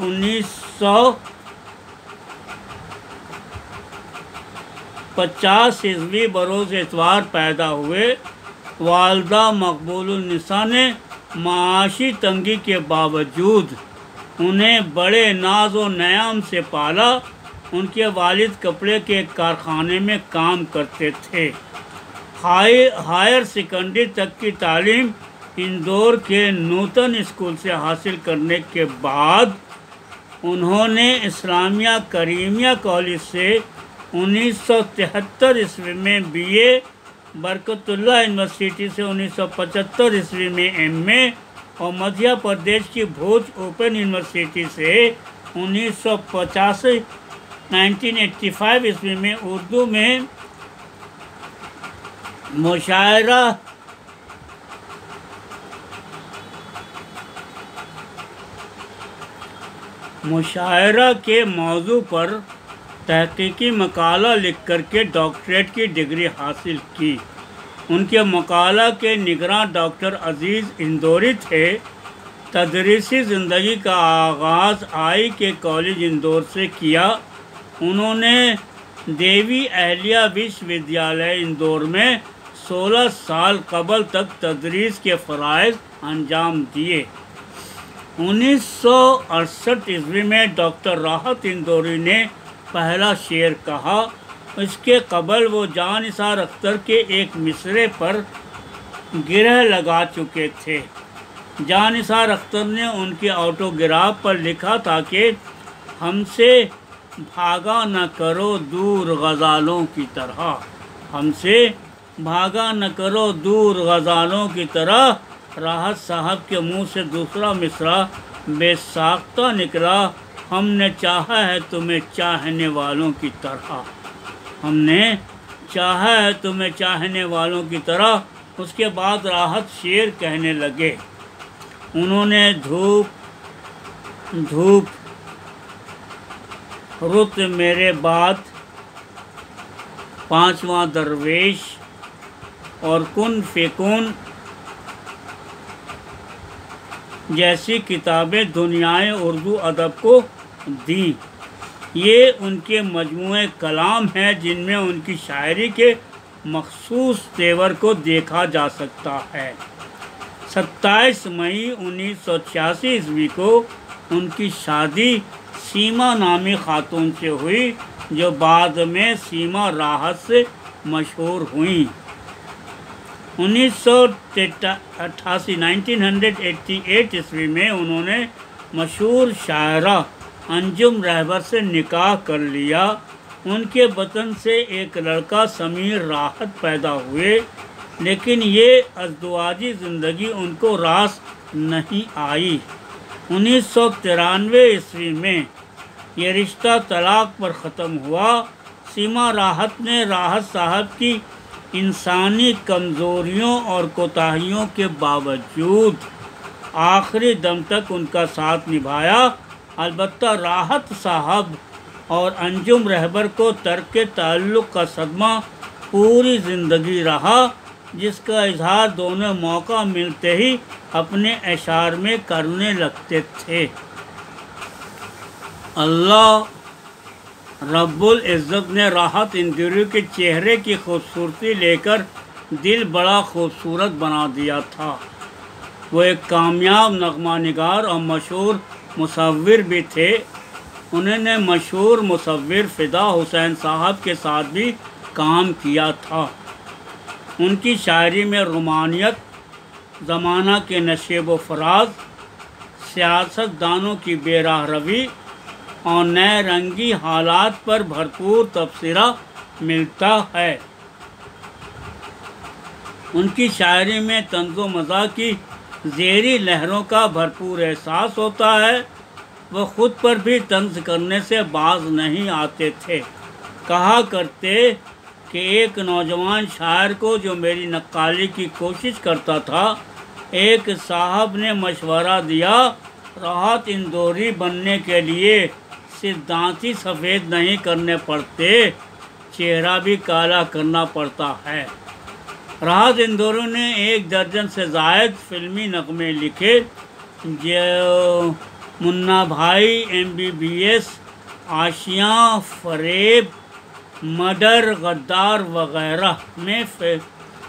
1900 50 بروز اتوار پیدا ہوئے۔ والدہ مقبول النساء نے معاشی تنگی کے باوجود انہیں بڑے ناز و نیام سے پالا۔ ان کے والد کپڑے کے ایک کارخانے میں کام کرتے تھے۔ ہائر سیکنڈری تک کی تعلیم اندور کے نوتن اسکول سے حاصل کرنے کے بعد انہوں نے اسلامیہ کریمیہ کالج سے 1973 عیسوی میں BA، برکت اللہ یونیورسٹی سے 1975 عیسوی میں MA اور مدھیہ پردیش کی بھوج اوپن یونیورسٹی سے 1985 عیسوی میں اردو میں مشاعرہ کے موضوع پر تحقیقی مقالہ لکھ کر کے ڈاکٹریٹ کی ڈگری حاصل کی۔ ان کے مقالہ کے نگراں ڈاکٹر عزیز اندوری تھے۔ تدریسی زندگی کا آغاز کے کالج اندور سے کیا۔ انہوں نے دیوی اہلیہ وشو ودیالیہ اندور میں 16 سال قبل تک تدریس کے فرائض انجام دیے۔ 1968 عیسوی میں ڈاکٹر راحت اندوری نے پہلا شعر کہا۔ اس کے قبل وہ جان نثار اختر کے ایک مصرعے پر گرہ لگا چکے تھے۔ جان نثار اختر نے ان کے آٹوگراف پر لکھا تھا کہ ہم سے بھاگا نہ کرو دور غزالوں کی طرح، ہم سے بھاگا نہ کرو دور غزالوں کی طرح۔ راحت صاحب کے منہ سے دوسرا مصرعہ بے ساختہ نکلا، ہم نے چاہا ہے تمہیں چاہنے والوں کی طرح، ہم نے چاہا ہے تمہیں چاہنے والوں کی طرح۔ اس کے بعد راحت شعر کہنے لگے۔ انہوں نے دھوپ رت میرے بعد، پانچواں درویش اور کن فیکون جیسی کتابیں دنیائے اردو ادب کو دیں۔ یہ ان کے مجموعے کلام ہیں جن میں ان کی شاعری کے مخصوص تیور کو دیکھا جا سکتا ہے۔ 27 مئی 1986 عیسوی کو ان کی شادی سیما نامی خاتون سے ہوئی، جو بعد میں سیما راحت سے مشہور ہوئیں۔ 1988 عیسوی میں انہوں نے مشہور شاعرہ انجم رہبر سے نکاح کر لیا۔ ان کے بطن سے ایک لڑکا سمیر راحت پیدا ہوئے، لیکن یہ ازدواجی زندگی ان کو راس نہیں آئی۔ 1993 عیسوی میں یہ رشتہ طلاق پر ختم ہوا۔ سیما راحت نے راحت صاحب کی انسانی کمزوریوں اور کوتاہیوں کے باوجود آخری دم تک ان کا ساتھ نبھایا۔ البتہ راحت صاحب اور انجم رہبر کو ترک تعلق کا صدمہ پوری زندگی رہا، جس کا اظہار دونوں موقع ملتے ہی اپنے اشعار میں کرنے لگتے تھے۔ اللہ رب العزت نے راحت اندوری کے چہرے کی خوبصورتی لے کر دل بڑا خوبصورت بنا دیا تھا۔ وہ ایک کامیاب نغمہ نگار اور مشہور مصور بھی تھے۔ انہوں نے مشہور مصور فدا حسین صاحب کے ساتھ بھی کام کیا تھا۔ ان کی شاعری میں رومانیت، زمانہ کے نشیب و فراز، سیاست دانوں کی بے راہ روی اور نئے رنگی حالات پر بھرپور تبصرہ ملتا ہے۔ ان کی شاعری میں طنز و مزاح کی زیریں لہروں کا بھرپور احساس ہوتا ہے۔ وہ خود پر بھی طنز کرنے سے باز نہیں آتے تھے۔ کہا کرتے کہ ایک نوجوان شاعر کو جو میری نقالی کی کوشش کرتا تھا، ایک صاحب نے مشورہ دیا، راحت اندوری بننے کے لیے صرف دانت ہی سفید نہیں کرنے پڑتے، چہرہ بھی کالا کرنا پڑتا ہے۔ راحت اندوری نے 1 درجن سے زائد فلمی نغمے لکھے، جو منا بھائی، MBBS، آشیاں، فریب، مڈر، غدار وغیرہ میں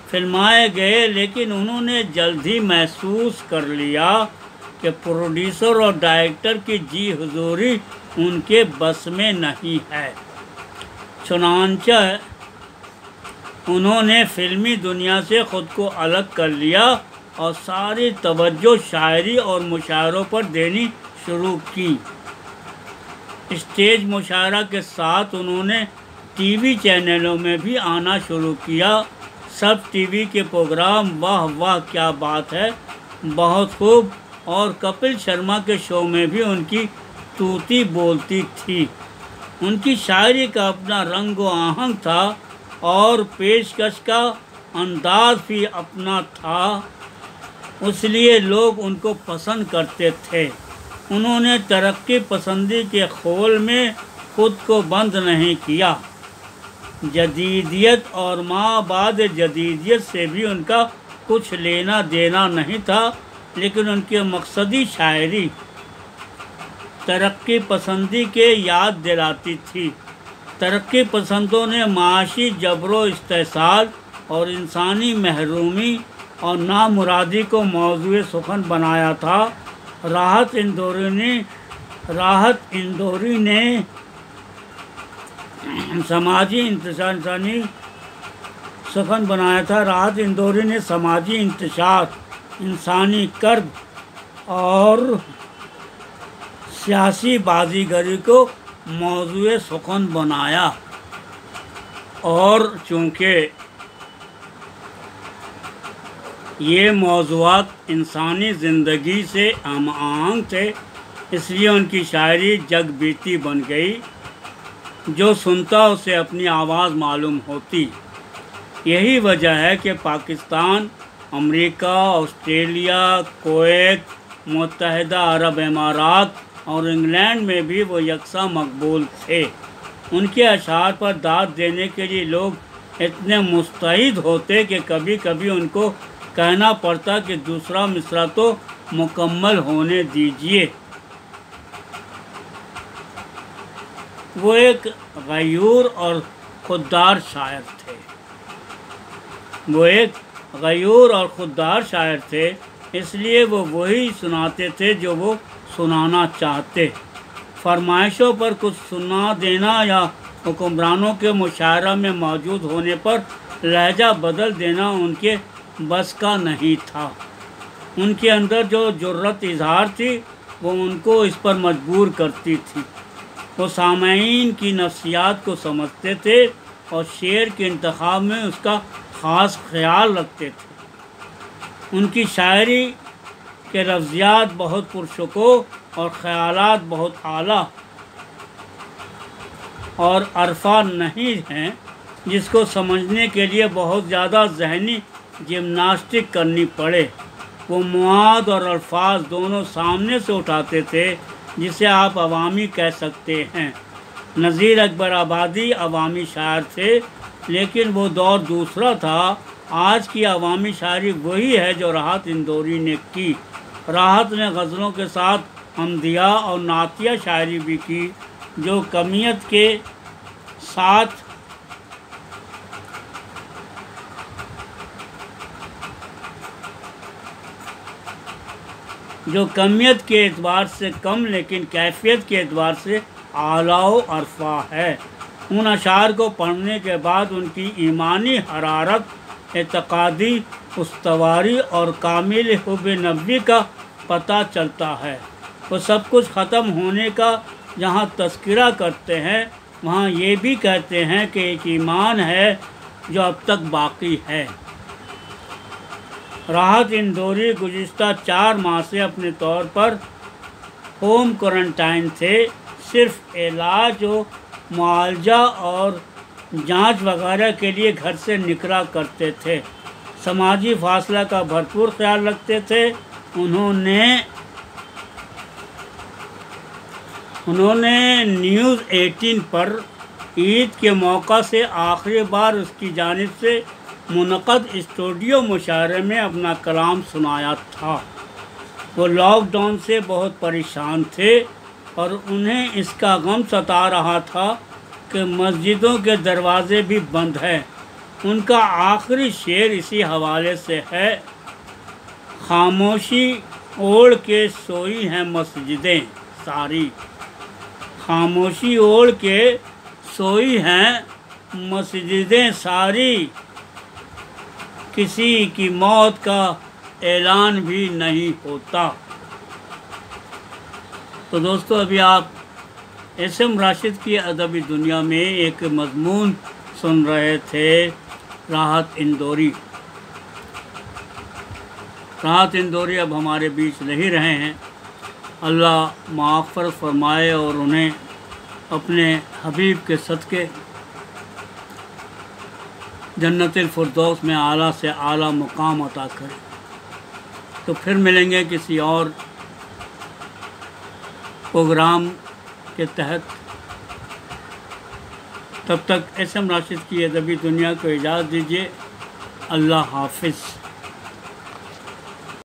فلمائے گئے، لیکن انہوں نے جلد ہی محسوس کر لیا کہ پروڈیوسر اور ڈائریکٹر کی جی حضوری ان کے بس میں نہیں ہے۔ چنانچہ انہوں نے فلمی دنیا سے خود کو الگ کر لیا اور ساری توجہ شاعری اور مشاعروں پر دینی شروع کی۔ اسٹیج مشاعرہ کے ساتھ انہوں نے ٹی وی چینلوں میں بھی آنا شروع کیا۔ سب ٹی وی کے پروگرام واہ واہ کیا بات ہے، بہت خوب، اور کپل شرما کے شو میں بھی ان کی طوطی بولتی تھی۔ ان کی شاعری کا اپنا رنگ و آہنگ تھا اور پیشکش کا انداز بھی اپنا تھا، اس لیے لوگ ان کو پسند کرتے تھے۔ انہوں نے ترقی پسندی کے خول میں خود کو بند نہیں کیا۔ جدیدیت اور ما بعد جدیدیت سے بھی ان کا کچھ لینا دینا نہیں تھا، لیکن ان کی مقصدی شاعری ترقی پسندی کے یاد دلاتی تھی۔ ترقی پسندوں نے معاشی جبر و استحصال اور انسانی محرومی اور نامرادی کو موضوع سخن بنایا تھا۔ راحت اندوری نے سماجی انتشار، انسانی کرب اور سیاسی بازیگری کو موضوع سخن بنایا، اور چونکہ یہ موضوعات انسانی زندگی سے ہم آہنگ تھے، اس لیے ان کی شاعری جگ بیتی بن گئی۔ جو سنتا اسے اپنی آواز معلوم ہوتی۔ یہی وجہ ہے کہ پاکستان، امریکہ، آسٹریلیا، کویت، متحدہ عرب امارات اور انگلینڈ میں بھی وہ یکساں مقبول تھے۔ ان کے اشعار پر داد دینے کے لیے لوگ اتنے مستعد ہوتے کہ کبھی کبھی ان کو کہنا پڑتا کہ دوسرا مصرع تو مکمل ہونے دیجیے۔ وہ ایک غیور اور خوددار شاعر تھے، اس لیے وہ وہی سناتے تھے جو وہ سنانا چاہتے۔ فرمائشوں پر کچھ سنا دینا یا حکمرانوں کے مشاعرہ میں موجود ہونے پر لہجہ بدل دینا ان کے بس کا نہیں تھا۔ ان کے اندر جو جرأت اظہار تھی وہ ان کو اس پر مجبور کرتی تھی۔ وہ سامعین کی نفسیات کو سمجھتے تھے اور شعر کے انتخاب میں اس کا خاص خیال رکھتے تھے۔ ان کی شاعری کے لفظیات بہت پرشکوہ اور خیالات بہت اعلیٰ اور عرفہ نہیں ہیں، جس کو سمجھنے کے لیے بہت زیادہ ذہنی جمناسٹک کرنی پڑے۔ وہ مواد اور الفاظ دونوں سامنے سے اٹھاتے تھے، جسے آپ عوامی کہہ سکتے ہیں۔ نذیر اکبر آبادی عوامی شاعر تھے، لیکن وہ دور دوسرا تھا۔ آج کی عوامی شاعری وہی ہے جو راحت اندوری نے کی۔ راحت نے غزلوں کے ساتھ حمدیہ اور نعتیہ شاعری بھی کی، جو کمیت کے اعتبار سے کم لیکن کیفیت کے اعتبار سے اعلیٰ و عرفہ ہے۔ ان اشعار کو پڑھنے کے بعد ان کی ایمانی حرارت، اعتقادی استواری اور کامل حب نبوی کا پتہ چلتا ہے۔ وہ سب کچھ ختم ہونے کا جہاں تذکرہ کرتے ہیں، وہاں یہ بھی کہتے ہیں کہ ایک ایمان ہے جو اب تک باقی ہے۔ راحت اندوری گزشتہ 4 ماہ سے اپنے طور پر ہوم کوارنٹائن تھے۔ صرف علاج و معالجہ اور جانچ وغیرہ کے لیے گھر سے نکلا کرتے تھے۔ سماجی فاصلہ کا بھرپور خیال رکھتے تھے۔ انہوں نے نیوز 18 پر عید کے موقع سے آخری بار اس کی جانب سے منعقد اسٹوڈیو مشاعرے میں اپنا کلام سنایا تھا۔ وہ لاک ڈاؤن سے بہت پریشان تھے اور انہیں اس کا غم ستا رہا تھا کہ مسجدوں کے دروازے بھی بند ہیں۔ ان کا آخری شعر اسی حوالے سے ہے، خاموشی اوڑھ کے سوئی ہیں مسجدیں ساری، خاموشی اوڑھ کے سوئی ہیں مسجدیں ساری، کسی کی موت کا اعلان بھی نہیں ہوتا۔ تو دوستو ابھی آپ ایس ایم راشد کی ادبی دنیا میں ایک مضمون سن رہے تھے، راحت اندوری۔ راحت اندوری اب ہمارے بیچ نہیں رہے ہیں، اللہ مغفرت فرمائے اور انہیں اپنے حبیب کے صدقے جنت الفردوس میں اعلیٰ سے اعلیٰ مقام عطا کرے۔ تو پھر ملیں گے کسی اور پروگرام کے تحت، تب تک ایس ایم راشد کی ادبی دنیا کو اجازت دیجیے۔ اللہ حافظ۔